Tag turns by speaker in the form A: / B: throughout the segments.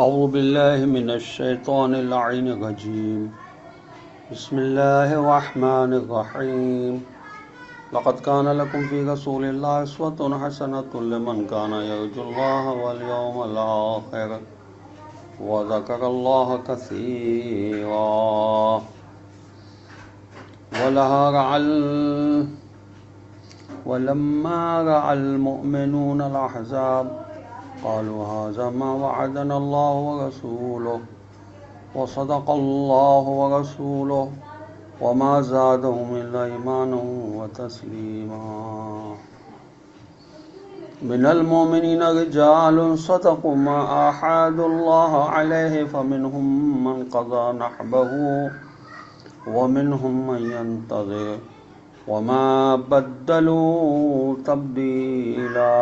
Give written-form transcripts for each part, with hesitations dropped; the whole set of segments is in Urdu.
A: اعوذ باللہ من الشیطان اللعین الرجیم بسم اللہ الرحمن الرحیم لقد کان لکم فی رسول اللہ اسوۃ حسنۃ لمن کان یرجو اللہ والیوم الآخر وذکر اللہ کثیرا ولما رأى المؤمنون الأحزاب قالوا هذا ما وعدنا الله ورسوله وصدق الله ورسوله وما زادهم إلا إيمانا وتسليما. من المؤمنين رجال صدقوا ما عاهدوا الله عليه فمنهم من قضى نحبه ومنهم من ينتظر وما بدلوا تبديلا.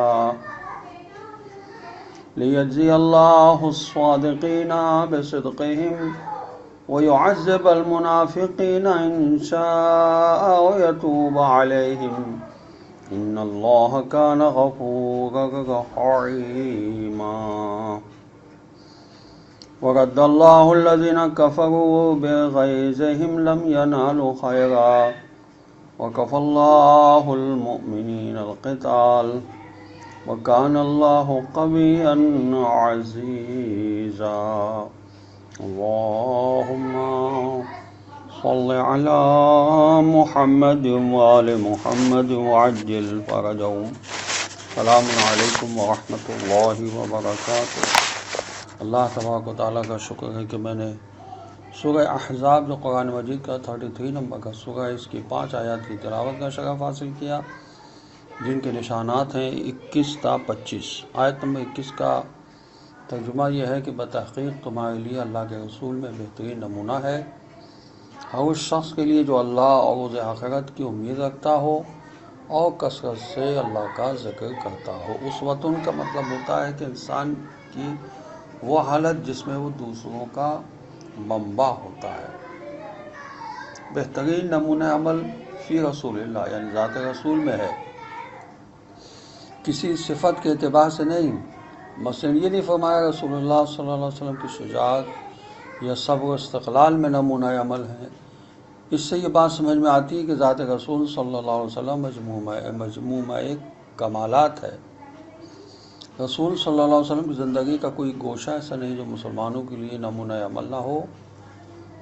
A: ليجزي الله الصادقين بصدقهم ويعذب المنافقين إن شاء ويتوب عليهم إن الله كان غفورا رحيما. ورد الله الذين كفروا بغيظهم لم ينالوا خيرا وكفى الله المؤمنين القتال وَكَانَ اللَّهُ قَوِيًّا عَزِيزًا. اللهم صل على محمد وآل محمد وعجل فرجهم. السلام علیکم ورحمۃ اللہ وبرکاتہ. اللہ تبارک و تعالیٰ کا شکر ہے کہ میں نے سورہ احزاب جو قرآن مجید کا 33 نمبر کا سورہ اس کی 5 آیات کی تلاوت کا شرف حاصل کیا، جن کے نشانات ہیں 21 تا 25. آیت نمبر 21 کا ترجمہ یہ ہے کہ بتحقیق تمہارے لیے اللہ کے رسول میں بہترین نمونہ ہے، ہر اس شخص کے لیے جو اللہ اور روز آخرت کی امید رکھتا ہو اور کثرت سے اللہ کا ذکر کرتا ہو. اسوۃ کا مطلب ہوتا ہے کہ انسان کی وہ حالت جس میں وہ دوسروں کا منبع ہوتا ہے. بہترین نمونہ عمل فی رسول اللہ یعنی ذات رسول میں ہے، کسی صفت کے اعتبار سے نہیں. مثلا یہ نہیں فرمایا رسول اللہ صلی اللہ علیہ وسلم کی شجاعت یا صبر و استقلال میں نمونہ عمل ہے. اس سے یہ بات سمجھ میں آتی ہے کہ ذات رسول صلی اللہ علیہ وسلم مجموعہ کمالات ہے. رسول صلی اللہ علیہ وسلم کی زندگی کا کوئی گوشہ ایسا نہیں جو مسلمانوں کے لیے نمونہ عمل نہ ہو.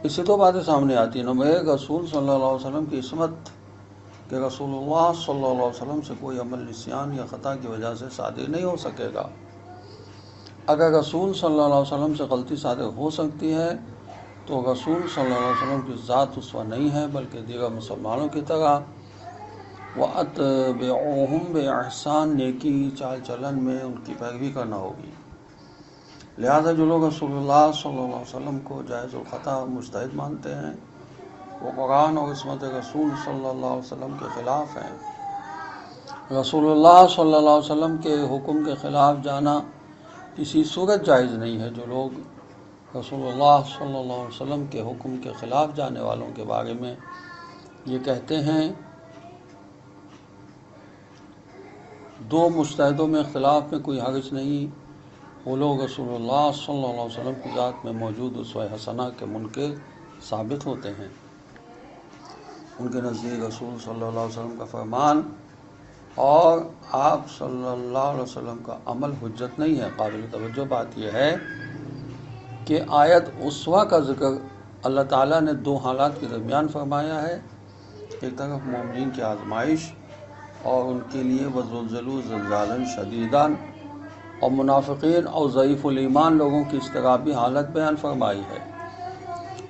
A: اس سے دو باتیں سامنے آتی ہیں. نمبر ایک، رسول صلی اللہ علیہ وسلم کی عصمت کہ رسول اللہ صلی اللہ علیہ وسلم سے کوئی عمل نسیان یا خطا کی وجہ سے صادر نہیں ہو سکے گا. اگر رسول صلی اللہ علیہ وسلم سے غلطی صادر ہو سکتی ہے تو رسول صلی اللہ علیہ وسلم کی ذات اسوہ نہیں ہے، بلکہ دیگر مسلمانوں کی طرح وَأَتْبِعُوهُمْ بِإِحْسَانٍ نیکی چال چلن میں ان کی پیروی کرنا ہوگی. لہذا جو لوگ رسول اللہ صلی اللہ علیہ وسلم کو جائز الخطا مجتہد مانتے ہیں وہ قرآن اور عصمت رسول صلی اللہ علیہ وسلم کے خلاف ہیں. رسول اللہ صلی اللہ علیہ وسلم کے حکم کے خلاف جانا کسی صورت جائز نہیں ہے. جو لوگ رسول اللہ صلی اللہ علیہ وسلم کے حکم کے خلاف جانے والوں کے بارے میں یہ کہتے ہیں دو مجتہدوں میں اختلاف میں کوئی حرج نہیں، وہ لوگ رسول اللہ صلی اللہ علیہ وسلم کی ذات میں موجود اسوہ حسنہ کے منکر ثابت ہوتے ہیں. ان کے نزدیک رسول صلی اللہ علیہ وسلم کا فرمان اور آپ صلی اللہ علیہ وسلم کا عمل حجت نہیں ہے. قابل توجہ بات یہ ہے کہ آیت اسوہ کا ذکر اللہ تعالیٰ نے دو حالات کے درمیان فرمایا ہے. ایک طرف مومنین کی آزمائش اور ان کے لیے وزلزلوا زلزالا شدیدا، اور منافقین اور ضعیف الایمان لوگوں کی اضطرابی حالت بیان فرمائی ہے.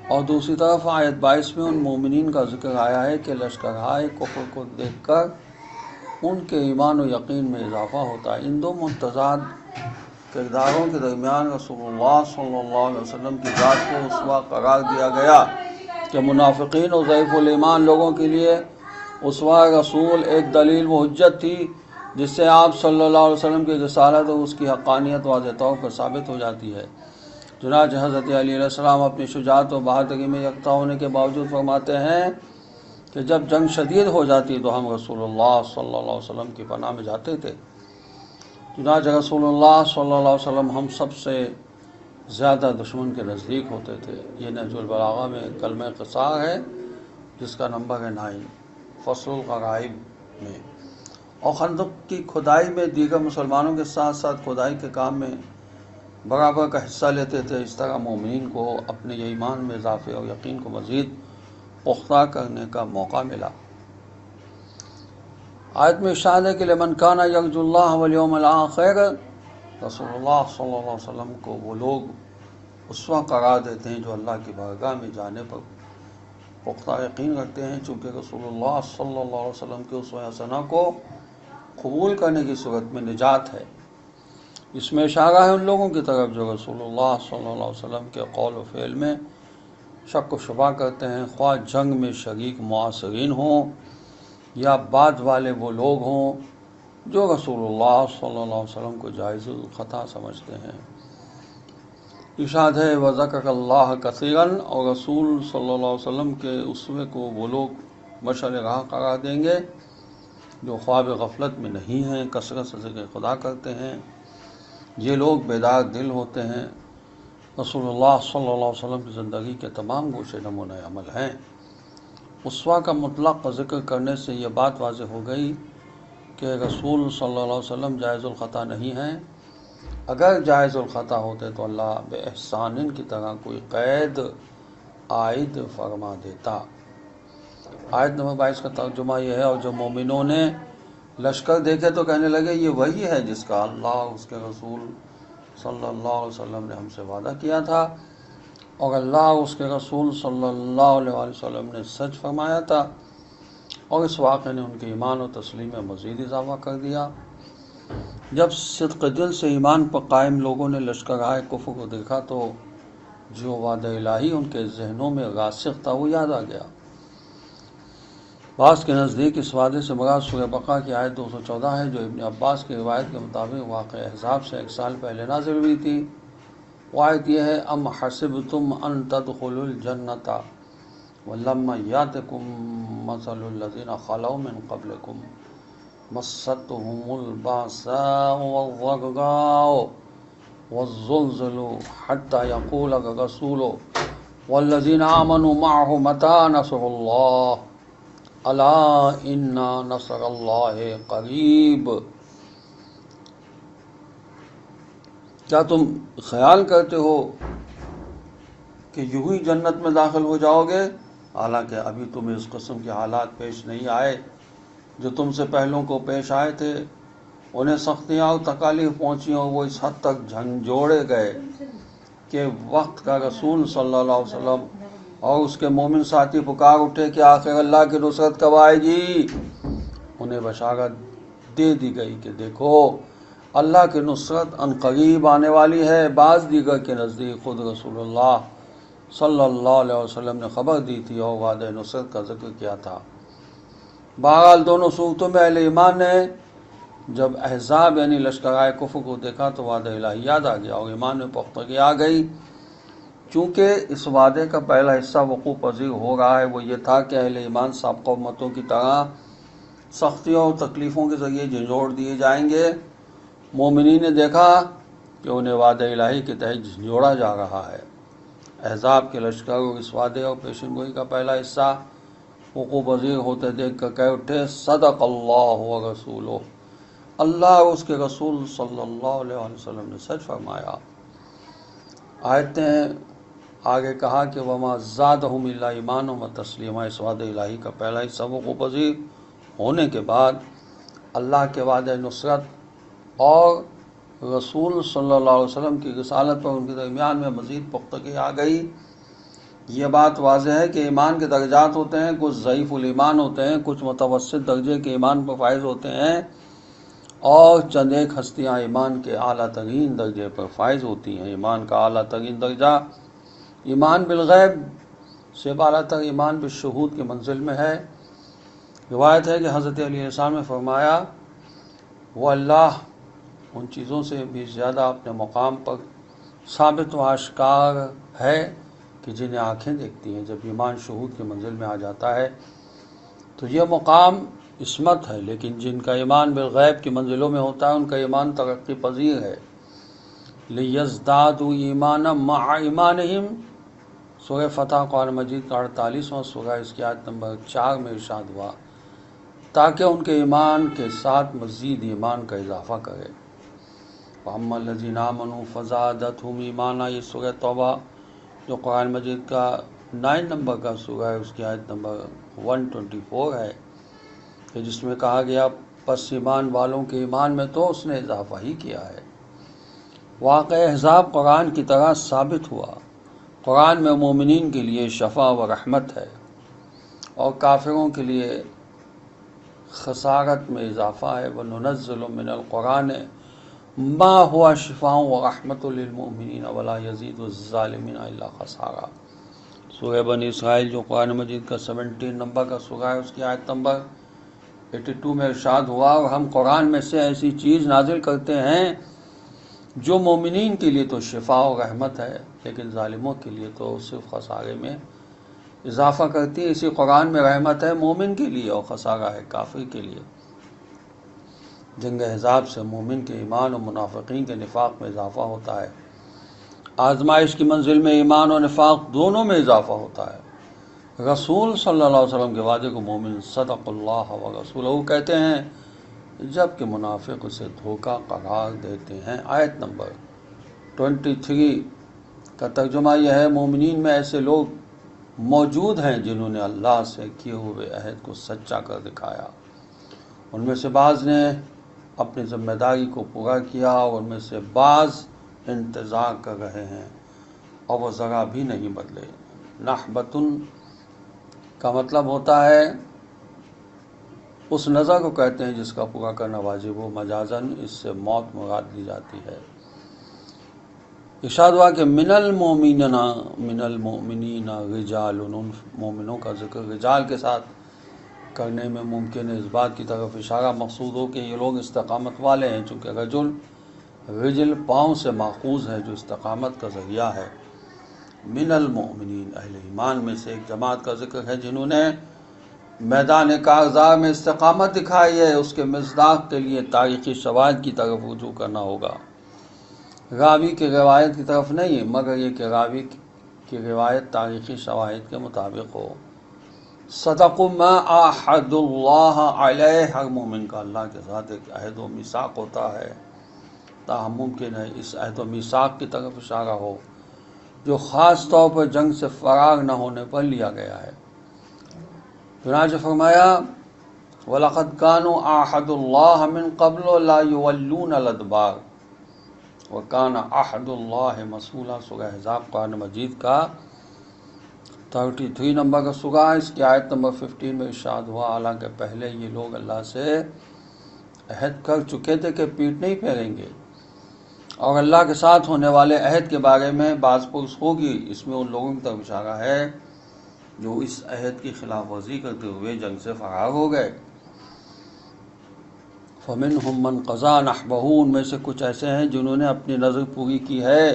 A: اور دوسری طرف آیت 22 میں ان مومنین کا ذکر آیا ہے کہ لشکرہائے کفر کو دیکھ کر ان کے ایمان و یقین میں اضافہ ہوتا ہے. ان دو متضاد کرداروں کے درمیان رسول اللہ صلی اللہ علیہ وسلم کی ذات کو اسوہ قرار دیا گیا کہ منافقین اور ضعیف الایمان لوگوں کے لیے اسوہ رسول ایک دلیل و حجت تھی جس سے آپ صلی اللہ علیہ وسلم کی رسالت اور اس کی حقانیت واضح طور پر ثابت ہو جاتی ہے. چنانچہ حضرت علی علیہ السلام اپنی شجاعت و بہادری میں یکتا ہونے کے باوجود فرماتے ہیں کہ جب جنگ شدید ہو جاتی تو ہم رسول اللہ صلی اللہ علیہ وسلم کی پناہ میں جاتے تھے. چنانچہ رسول اللہ صلی اللہ علیہ وسلم ہم سب سے زیادہ دشمن کے نزدیک ہوتے تھے۔ یہ نہج البلاغہ میں کلمہ قصار ہے جس کا نمبر ہے 9 فصل الغرائب میں۔ اور خندق کی کھدائی میں دیگر مسلمانوں کے ساتھ ساتھ کھدائی کے کام میں برابر کا حصہ لیتے تھے۔ اس طرح مومنین کو اپنے ایمان میں اضافے اور یقین کو مزید پختہ کرنے کا موقع ملا۔ آیت میں ارشاد ہے کہ لمن کان یرجو اللہ والیوم الآخر، رسول اللہ صلی اللہ علیہ وسلم کو وہ لوگ اسوہ قرار دیتے ہیں جو اللہ کی بارگاہ میں جانے پر پختہ یقین رکھتے ہیں، چونکہ رسول اللہ صلی اللہ علیہ وسلم کے اسوہ حسنہ کو قبول کرنے کی صورت میں نجات ہے۔ اس میں اشارہ ہے ان لوگوں کی طرف جو رسول اللہ صلی اللہ علیہ وسلم کے قول و فعل میں شک و شبہ کرتے ہیں، خواہ جنگ میں شریک معاصرین ہوں یا بعد والے وہ لوگ ہوں جو رسول اللہ صلی اللہ علیہ وسلم کو جائز الخطا سمجھتے ہیں۔ ارشاد ہے وَذَكَرَ اللَّهَ كَثِيرًا، اور رسول صلی اللہ علیہ وسلم کے اسوے کو وہ لوگ مشعل راہ قرار دیں گے جو خواب غفلت میں نہیں ہیں، کثرت سے ذکر خدا کرتے ہیں، یہ لوگ بیدار دل ہوتے ہیں، رسول اللہ صلی اللہ علیہ وسلم کی زندگی کے تمام گوشے نمونۂ عمل ہیں۔ اسوہ کا مطلق ذکر کرنے سے یہ بات واضح ہو گئی کہ رسول صلی اللہ علیہ وسلم جائز الخطا نہیں ہیں۔ اگر جائز الخطا ہوتے تو اللہ بے احسان کی طرح کوئی قید عائد فرما دیتا۔ آیت نمبر 22 کا ترجمہ یہ ہے، اور جب مومنوں نے لشکر دیکھے تو کہنے لگے یہ وہی ہے جس کا اللہ اس کے رسول صلی اللہ علیہ وسلم نے ہم سے وعدہ کیا تھا، اور اللہ اس کے رسول صلی اللہ علیہ وسلم نے سچ فرمایا تھا، اور اس واقعے نے ان کے ایمان و تسلیم میں مزید اضافہ کر دیا۔ جب صدق دل سے ایمان پر قائم لوگوں نے لشکرائے کفر کو دیکھا تو جو وعدہ الہی ان کے ذہنوں میں راسخ تھا وہ یاد آ گیا۔ بعض کے نزدیک اس وعدے سے مراد سورہ بقرہ کی آیت 214 ہے جو ابن عباس کی روایت کے مطابق واقع احزاب سے 1 سال پہلے نازل ہوئی تھی۔ وہ آیت یہ ہے ام حسبتم ان تدخلوا الجنۃ ولما یاتکم مثل الذین خلوا من قبلکم مستهم البأساء والضراء والزلزلوا حتى يقول الرسول والذین آمنوا معه متى نصر اللہ الا ان نصر اللہ قریب۔ کیا تم خیال کرتے ہو کہ یوں ہی جنت میں داخل ہو جاؤ گے، حالانکہ ابھی تمہیں اس قسم کے حالات پیش نہیں آئے جو تم سے پہلوں کو پیش آئے تھے؟ انہیں سختیاں اور تکالیف پہنچی اور وہ اس حد تک جھنجھوڑے گئے کہ وقت کا رسول صلی اللہ علیہ وسلم اور اس کے مومن ساتھی پکار اٹھے کہ آخر اللہ کی نصرت کب آئے گی؟ انہیں بشارت دے دی گئی کہ دیکھو اللہ کی نصرت عنقریب آنے والی ہے۔ بعض دیگر کے نزدیک خود رسول اللہ صلی اللہ علیہ وسلم نے خبر دی تھی اور وعدہ نصرت کا ذکر کیا تھا۔ بہرحال دونوں صورتوں میں اہل ایمان نے جب احزاب یعنی لشکرائے کفر کو دیکھا تو وعدہ الہی یاد آ گیا اور ایمان میں پختگی آ گئی۔ چونکہ اس وعدے کا پہلا حصہ وقوع پذیر ہو رہا ہے، وہ یہ تھا کہ اہل ایمان سابقہ امتوں کی طرح سختیوں اور تکلیفوں کے ذریعے جھنجھوڑ دیے جائیں گے۔ مومنین نے دیکھا کہ انہیں وعدہ الہی کے تحت جھنجھوڑا جا رہا ہے۔ احزاب کے لشکر اور اس وعدے اور پیشن گوئی کا پہلا حصہ وقوع پذیر ہوتے دیکھ کر کہہ اٹھے صدق اللہ و رسولہ، اللہ اور اس کے رسول صلی اللہ علیہ وسلم نے سچ فرمایا۔ آیت نے آگے کہا کہ وما زادہم الا ایمانا و تسلیما، اس وعدہ الہی کا پہلا حصہ وقوع پذیر ہونے کے بعد اللہ کے وعدہ نصرت اور رسول صلی اللہ علیہ وسلم کی رسالت پر ان کے درمیان میں مزید پختگی آ گئی۔ یہ بات واضح ہے کہ ایمان کے درجات ہوتے ہیں، کچھ ضعیف الایمان ہوتے ہیں، کچھ متوسط درجے کے ایمان پر فائز ہوتے ہیں، اور چند ایک ہستیاں ایمان کے اعلیٰ ترین درجے پر فائز ہوتی ہیں۔ ایمان کا اعلیٰ ترین درجہ ایمان بالغیب سے بالا تر ایمان بالشہود کی منزل میں ہے۔ روایت ہے کہ حضرت علی علیہ السلام نے فرمایا وہ اللہ ان چیزوں سے بھی زیادہ اپنے مقام پر ثابت و آشکار ہے کہ جنہیں آنکھیں دیکھتی ہیں۔ جب ایمان شہود کی منزل میں آ جاتا ہے تو یہ مقام عصمت ہے، لیکن جن کا ایمان بالغیب کی منزلوں میں ہوتا ہے ان کا ایمان ترقی پذیر ہے۔ لیزدادوا ایمانا مع ایمانہم، سورہ فتح قرآن مجید کا 48واں سورہ، اس کی آیت نمبر 4 میں ارشاد ہوا تاکہ ان کے ایمان کے ساتھ مزید ایمان کا اضافہ کرے۔ وَأَمَّا الَّذِينَ آمَنُوا فَزَادَتْهُمْ ایمانا، یہ سورہ توبہ جو قرآن مجید کا 9 نمبر کا سورہ ہے، اس کی آیت نمبر 124 ہے، کہ جس میں کہا گیا پس ایمان والوں کے ایمان میں تو اس نے اضافہ ہی کیا ہے۔ واقعہ احزاب قرآن کی طرح ثابت ہوا، قرآن میں مومنین کے لیے شفا و رحمت ہے اور کافروں کے لیے خسارت میں اضافہ ہے۔ وَنُنَزِّلُ مِنَ الْقُرْآنِ مَا هُوَ شِفَاءٌ وَرَحْمَةٌ لِّلْمُؤْمِنِينَ وَلَا يَزِيدُ الظَّالِمِينَ إِلَّا خَسَارًا، سورہ بنی اسرائیل جو قرآن مجید کا 17 نمبر کا سورہ ہے، اس کی آیت نمبر 82 میں ارشاد ہوا، اور ہم قرآن میں سے ایسی چیز نازل کرتے ہیں جو مومنین کے لیے تو شفا و رحمت ہے، لیکن ظالموں کے لیے تو صرف خسارے میں اضافہ کرتی ہے۔ اسی قرآن میں رحمت ہے مومن کے لیے اور خسارہ ہے کافر کے لیے۔ جنگ احزاب سے مومن کے ایمان و منافقین کے نفاق میں اضافہ ہوتا ہے۔ آزمائش کی منزل میں ایمان و نفاق دونوں میں اضافہ ہوتا ہے۔ رسول صلی اللہ علیہ وسلم کے وعدے کو مومن صدق اللہ و رسولہ کہتے ہیں، جبکہ منافق اسے دھوکہ قرار دیتے ہیں۔ آیت نمبر 23 کا ترجمہ یہ ہے، مومنین میں ایسے لوگ موجود ہیں جنہوں نے اللہ سے کیے ہوئے عہد کو سچا کر دکھایا، ان میں سے بعض نے اپنی ذمہ داری کو پورا کیا اور ان میں سے بعض انتظار کر رہے ہیں اور وہ ذرا بھی نہیں بدلے۔ نحبتن کا مطلب ہوتا ہے اس نظر کو کہتے ہیں جس کا پورا کرنا واجب ہو، مجازن اس سے موت مراد لی جاتی ہے۔ ارشاد ہوا کہ من المؤمنین رجال، ان مومنوں کا ذکر رجال کے ساتھ کرنے میں ممکن ہے اس بات کی طرف اشارہ مقصود ہو کہ یہ لوگ استقامت والے ہیں، چونکہ رجل پاؤں سے ماخوذ ہے جو استقامت کا ذریعہ ہے۔ من المؤمنین، اہل ایمان میں سے ایک جماعت کا ذکر ہے جنہوں نے میدان کارزار میں استقامت دکھائی ہے۔ اس کے مصداق کے لیے تاریخی شواہد کی طرف رجوع کرنا ہوگا، راوی کی روایت کی طرف نہیں، مگر یہ کہ راوی کی روایت تاریخی شواہد کے مطابق ہو۔ صدق ما عاہد اللہ علیہ، ہر مومن کا اللہ کے ساتھ ایک عہد و میثاق ہوتا ہے، تاہم ممکن ہے اس عہد و میثاق کی طرف اشارہ ہو جو خاص طور پر جنگ سے فرار نہ ہونے پر لیا گیا ہے۔ چنانچہ فرمایا وَلَقَدْ كَانُوا عَاهَدُوا اللَّهَ مِن قَبْلُ لَا يُوَلُّونَ الْأَدْبَارَ وَكَانَ عَهْدُ اللَّهِ مَسْئُولًا، سورہ احزاب قرآن مجید کا 33 نمبر کا سورہ، اس کی آیت نمبر 15 میں ارشاد ہوا، حالانکہ پہلے یہ لوگ اللہ سے عہد کر چکے تھے کہ پیٹ نہیں پھیریں گے، اور اللہ کے ساتھ ہونے والے عہد کے بارے میں بعض پرس ہوگی، اس میں ان لوگوں کی طرف اشارہ ہے جو اس عہد کی خلاف ورزی کرتے ہوئے جنگ سے فرار ہو گئے۔ فَمِنْهُمْ مَنْ قَضَىٰ نَحْبَهُ، ان میں سے کچھ ایسے ہیں جنہوں نے اپنی نظر پوری کی ہے۔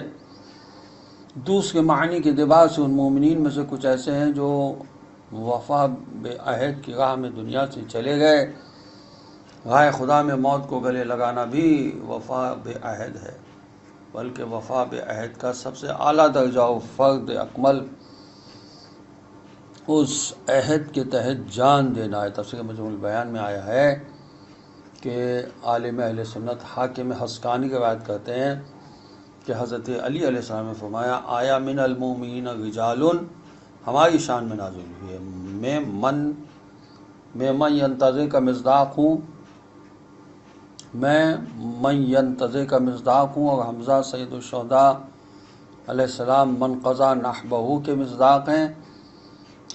A: دوسرے معنی کے اعتبار سے ان مومنین میں سے کچھ ایسے ہیں جو وفا بے عہد کی راہ میں دنیا سے چلے گئے۔ راہ خدا میں موت کو گلے لگانا بھی وفا بے عہد ہے، بلکہ وفا بے عہد کا سب سے اعلیٰ درجہ و فرد اکمل اس عہد کے تحت جان دینا ہے۔ تفسیر مجموع البیان میں آیا ہے کہ عالم اہل سنت حاکم حسقانی روایت کرتے ہیں کہ حضرت علی علیہ السلام نے فرمایا آیا من المؤمنین رجال، ہماری شان میں نازل ہوئی ہے، میں من ینتظر کا مصداق ہوں، میں من ینتظر کا مصداق ہوں، اور حمزہ سید الشہداء علیہ السلام من قضا نحبہ کے مصداق ہیں۔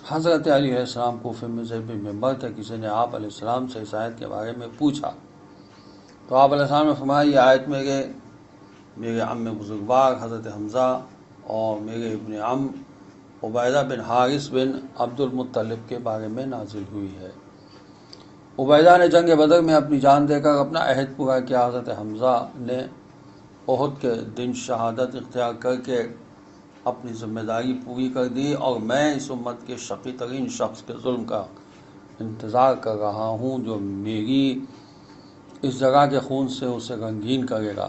A: حضرت علی علیہ السلام کوفے میں ضرب منبر تھے، کسی نے آپ علیہ السلام سے اس آیت کے بارے میں پوچھا تو آپ علیہ السلام نے فرمایا یہ آیت میرے عم بزرگوار حضرت حمزہ اور میرے ابن عم عبیدہ بن حارث بن عبد المطلب کے بارے میں نازل ہوئی ہے۔ عبیدہ نے جنگ بدر میں اپنی جان دے کر اپنا عہد پورا کیا، حضرت حمزہ نے احد کے دن شہادت اختیار کر کے اپنی ذمہ داری پوری کر دی، اور میں اس امت کے شقی ترین شخص کے ظلم کا انتظار کر رہا ہوں جو میری اس جگہ کے خون سے اسے رنگین کرے گا۔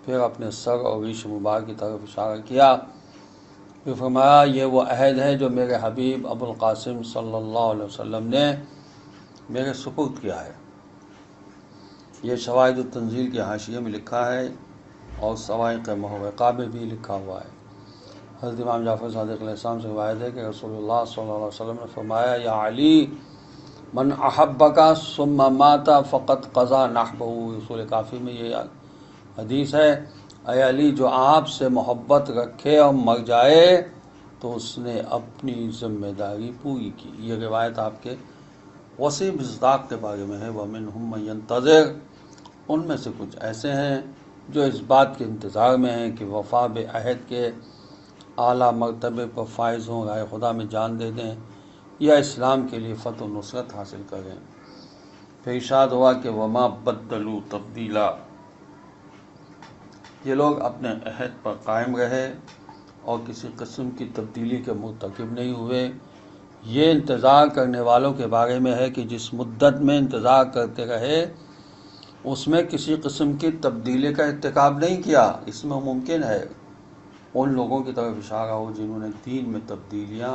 A: پھر اپنے سر اور ریش مبارک کی طرف اشارہ کیا، پھر فرمایا یہ وہ عہد ہے جو میرے حبیب ابو القاسم صلی اللہ علیہ وسلم نے میرے سپرد کیا ہے۔ یہ شواہد التنزیل کے حاشیے میں لکھا ہے اور صواعق محرقہ میں بھی لکھا ہوا ہے۔ حضرت امام جعفر صادق علیہ السلام سے روایت ہے کہ رسول اللہ صلی اللہ علیہ وسلم نے فرمایا، یا علی من احبک ثم مات فقد قضا نحبہ۔ رسول کافی میں یہ حدیث ہے، اے علی جو آپ سے محبت رکھے اور مر جائے تو اس نے اپنی ذمہ داری پوری کی۔ یہ روایت آپ کے وسیع مصداق کے بارے میں ہے۔ وَمِنْهُمْ مَن يَنتَظِرُ، ان میں سے کچھ ایسے ہیں جو اس بات کے انتظار میں ہیں کہ وفا بعہد کے اعلیٰ مرتبے پر فائز ہوں، رائے خدا میں جان دے دیں یا اسلام کے لیے فتح و نصرت حاصل کریں۔ پھر ارشاد ہوا کہ وَمَا بَدَّلُوا تَبْدِيلًا، یہ لوگ اپنے عہد پر قائم رہے اور کسی قسم کی تبدیلی کے مرتکب نہیں ہوئے۔ یہ انتظار کرنے والوں کے بارے میں ہے کہ جس مدت میں انتظار کرتے رہے اس میں کسی قسم کی تبدیلی کا ارتکاب نہیں کیا۔ اس میں ممکن ہے ان لوگوں کی طرف اشارہ ہو جنہوں نے دین میں تبدیلیاں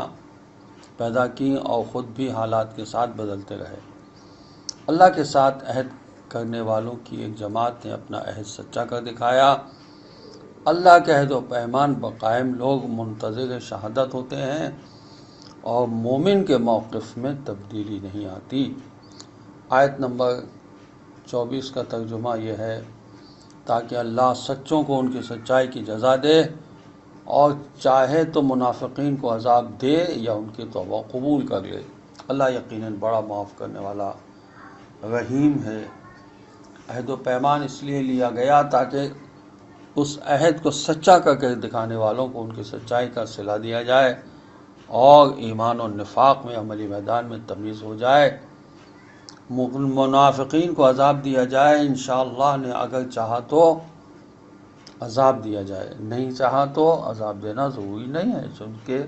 A: پیدا کی اور خود بھی حالات کے ساتھ بدلتے رہے۔ اللہ کے ساتھ عہد کرنے والوں کی ایک جماعت نے اپنا عہد سچا کر دکھایا۔ اللہ کے عہد و پیمان پر قائم لوگ منتظر شہادت ہوتے ہیں اور مومن کے موقف میں تبدیلی نہیں آتی۔ آیت نمبر 24 کا ترجمہ یہ ہے، تاکہ اللہ سچوں کو ان کی سچائی کی جزا دے اور چاہے تو منافقین کو عذاب دے یا ان کی توبہ قبول کر لے۔ اللہ یقیناً بڑا معاف کرنے والا رحیم ہے۔ عہد و پیمان اس لیے لیا گیا تاکہ اس عہد کو سچا کر کے دکھانے والوں کو ان کی سچائی کا صلہ دیا جائے اور ایمان و نفاق میں عملی میدان میں تمیز ہو جائے۔ منافقین کو عذاب دیا جائے، انشاءاللہ نے اگر چاہا تو عذاب دیا جائے، نہیں چاہا تو عذاب دینا ضروری نہیں ہے، چونکہ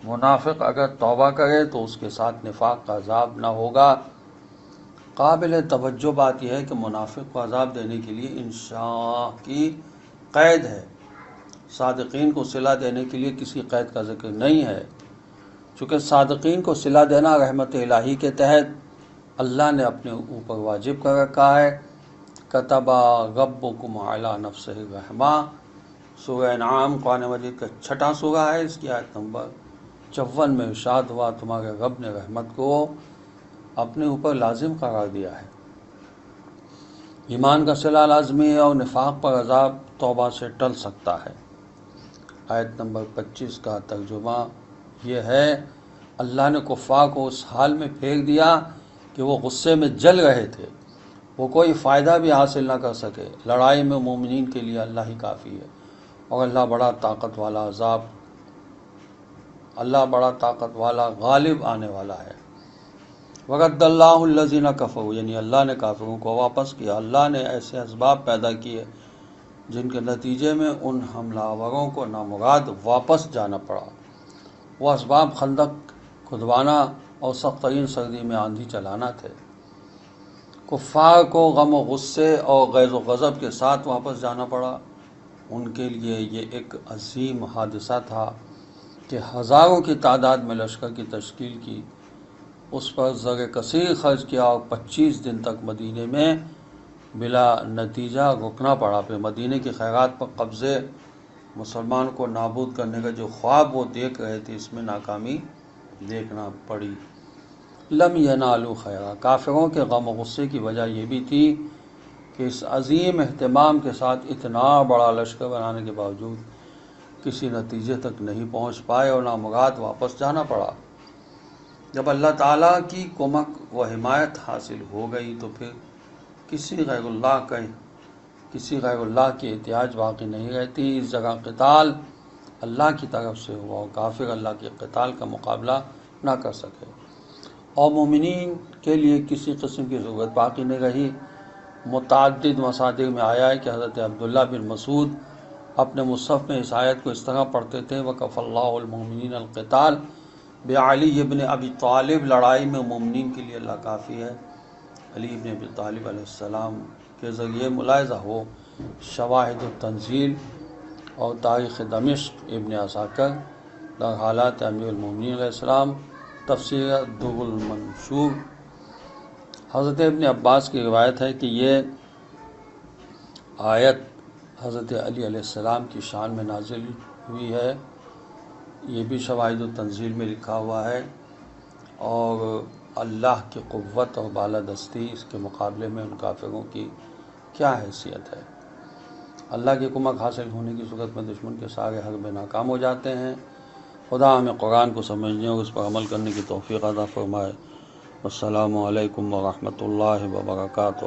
A: منافق اگر توبہ کرے تو اس کے ساتھ نفاق کا عذاب نہ ہوگا۔ قابل توجہ بات یہ ہے کہ منافق کو عذاب دینے کے لیے انشاء کی قید ہے، صادقین کو صلہ دینے کے لیے کسی قید کا ذکر نہیں ہے، چونکہ صادقین کو صلہ دینا رحمت الہی کے تحت اللہ نے اپنے اوپر واجب کر رکھا ہے۔ کتب ربکم علی نفسہ الرحمہ، سورہ انعام قرآن مجید کا 6واں سورہ ہے، اس کی آیت نمبر 54 میں ارشاد ہوا، تمہارے رب نے رحمت کو اپنے اوپر لازم قرار دیا ہے۔ ایمان کا صلہ لازمی ہے اور نفاق پر عذاب توبہ سے ٹل سکتا ہے۔ آیت نمبر 25 کا ترجمہ یہ ہے، اللہ نے کفار کو اس حال میں پھینک دیا کہ وہ غصے میں جل رہے تھے، وہ کوئی فائدہ بھی حاصل نہ کر سکے۔ لڑائی میں مومنین کے لیے اللہ ہی کافی ہے اور اللہ بڑا طاقت والا غالب آنے والا ہے۔ وَرَدَّ اللَّهُ الَّذِينَ كَفَرُوا، یعنی اللہ نے کافروں کو واپس کیا۔ اللہ نے ایسے اسباب پیدا کیے جن کے نتیجے میں ان حملہ آوروں کو نامراد واپس جانا پڑا۔ وہ اسباب خندق کھدوانا اور سخت ترین سردی میں آندھی چلانا تھے۔ کفار کو غم و غصے اور غیظ و غضب کے ساتھ واپس جانا پڑا۔ ان کے لیے یہ ایک عظیم حادثہ تھا کہ ہزاروں کی تعداد میں لشکر کی تشکیل کی، اس پر زر کثیر خرچ کیا اور 25 دن تک مدینے میں بلا نتیجہ رکنا پڑا۔ پھر مدینے کی خیرات پر قبضے، مسلمان کو نابود کرنے کا جو خواب وہ دیکھ رہے تھے، اس میں ناکامی دیکھنا پڑی۔ لم ینالوا خیرا، کافروں کے غم و غصے کی وجہ یہ بھی تھی کہ اس عظیم اہتمام کے ساتھ اتنا بڑا لشکر بنانے کے باوجود کسی نتیجے تک نہیں پہنچ پائے اور نامراد واپس جانا پڑا۔ جب اللہ تعالیٰ کی کمک و حمایت حاصل ہو گئی تو پھر کسی غیر اللہ کی احتیاج باقی نہیں رہتی۔ اس جگہ قتال اللہ کی طرف سے ہوا اور کافر اللہ کے قتال کا مقابلہ نہ کر سکے اور مومنین کے لیے کسی قسم کی ضرورت باقی نہیں رہی۔ متعدد مصادر میں آیا ہے کہ حضرت عبداللہ بن مسعود اپنے مصحف میں اس آیت کو اس طرح پڑھتے تھے، وَكَفَى اللَّهُ الْمُؤْمِنِينَ الْقِتَالَ بِعَلِيِّ ابن ابی طالب، لڑائی میں مومنین کے لیے اللہ کافی ہے۔ علی ابن ابی طالب علیہ السلام کے ذریعے ملاحظہ ہو شواہد التنزیل اور تاریخ دمشق ابن عساکر، در حالات امیر المومنین علیہ السلام، تفسیر الدر المنشور۔ حضرت ابن عباس کی روایت ہے کہ یہ آیت حضرت علی علیہ السلام کی شان میں نازل ہوئی ہے، یہ بھی شواہد التنزیل میں لکھا ہوا ہے، اور اللہ کی قوت اور بالادستی اس کے مقابلے میں ان کافروں کی کیا حیثیت ہے۔ اللہ کی کمک حاصل ہونے کی صورت میں دشمن کے سارے حربے ناکام ہو جاتے ہیں۔ خدا ہمیں قرآن کو سمجھنے اور اس پر عمل کرنے کی توفیق عطا فرمائے۔ السلام علیکم ورحمۃ اللہ وبرکاتہ۔